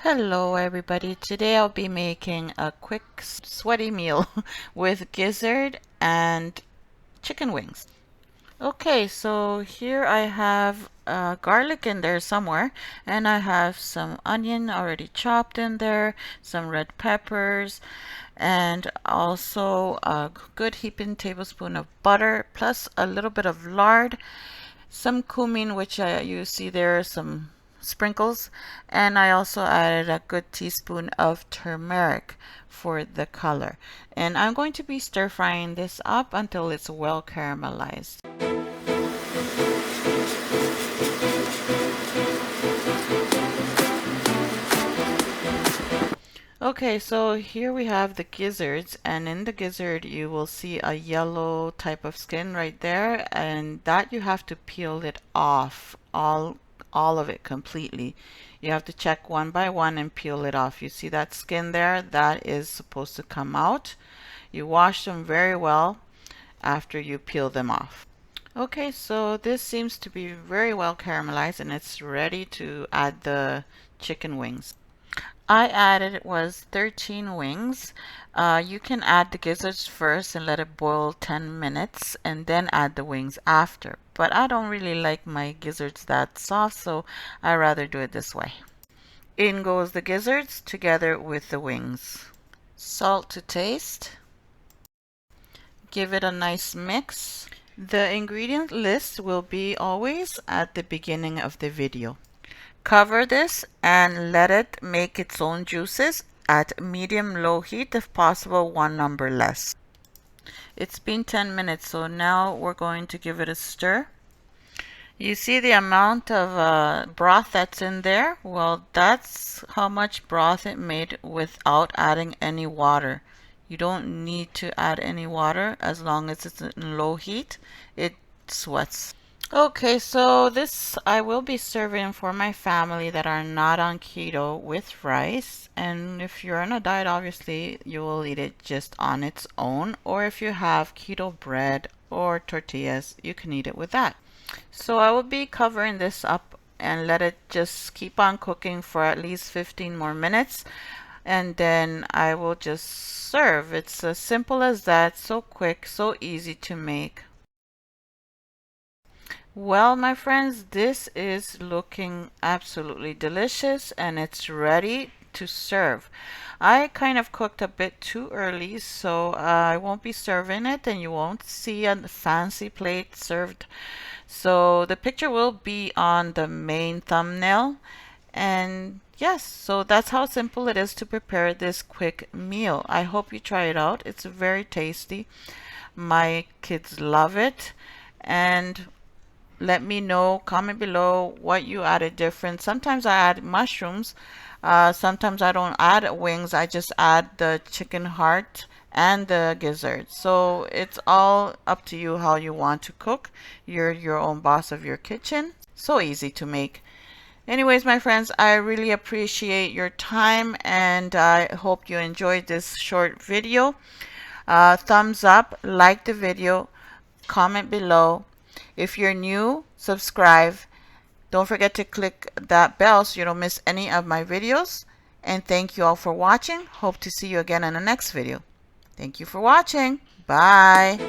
Hello everybody. Today I'll be making a quick sweaty meal with gizzard and chicken wings. Okay, so here I have garlic in there somewhere, and I have some onion already chopped in there, some red peppers, and also a good heaping tablespoon of butter, plus a little bit of lard, some cumin, which you see there, some sprinkles, and I also added a good teaspoon of turmeric for the color. And I'm going to be stir frying this up until it's well caramelized. Okay, so here we have the gizzards, and in the gizzard you will see a yellow type of skin right there, and that you have to peel it off, all of it completely. You have to check one by one and peel it off. You see that skin there? That is supposed to come out. You wash them very well after you peel them off. Okay, so this seems to be very well caramelized, and it's ready to add the chicken wings. I added it was 13 wings. You can add the gizzards first and let it boil 10 minutes and then add the wings after. But I don't really like my gizzards that soft, so I rather do it this way. In goes the gizzards together with the wings. Salt to taste. Give it a nice mix. The ingredient list will be always at the beginning of the video. Cover this and let it make its own juices at medium-low heat, if possible, one number less. It's been 10 minutes, so now we're going to give it a stir. You see the amount of broth that's in there? Well, that's how much broth it made without adding any water. You don't need to add any water as long as it's in low heat. It sweats. Okay, so this I will be serving for my family that are not on keto with rice. And if you're on a diet, obviously you will eat it just on its own. Or if you have keto bread or tortillas, you can eat it with that. So I will be covering this up and let it just keep on cooking for at least 15 more minutes. And then I will just serve. It's as simple as that, so quick, so easy to make. Well, my friends, this is looking absolutely delicious and it's ready to serve. I kind of cooked a bit too early, so I won't be serving it and you won't see a fancy plate served. So the picture will be on the main thumbnail. And yes, so that's how simple it is to prepare this quick meal. I hope you try it out. It's very tasty. My kids love it. And let me know, comment below what you added different. Sometimes I add mushrooms. Sometimes I don't add wings. I just add the chicken heart and the gizzard. So it's all up to you how you want to cook. You're your own boss of your kitchen. So easy to make. Anyways, my friends, I really appreciate your time and I hope you enjoyed this short video. Thumbs up, like the video, comment below. If you're new, subscribe. Don't forget to click that bell so you don't miss any of my videos. And thank you all for watching. Hope to see you again in the next video. Thank you for watching. Bye.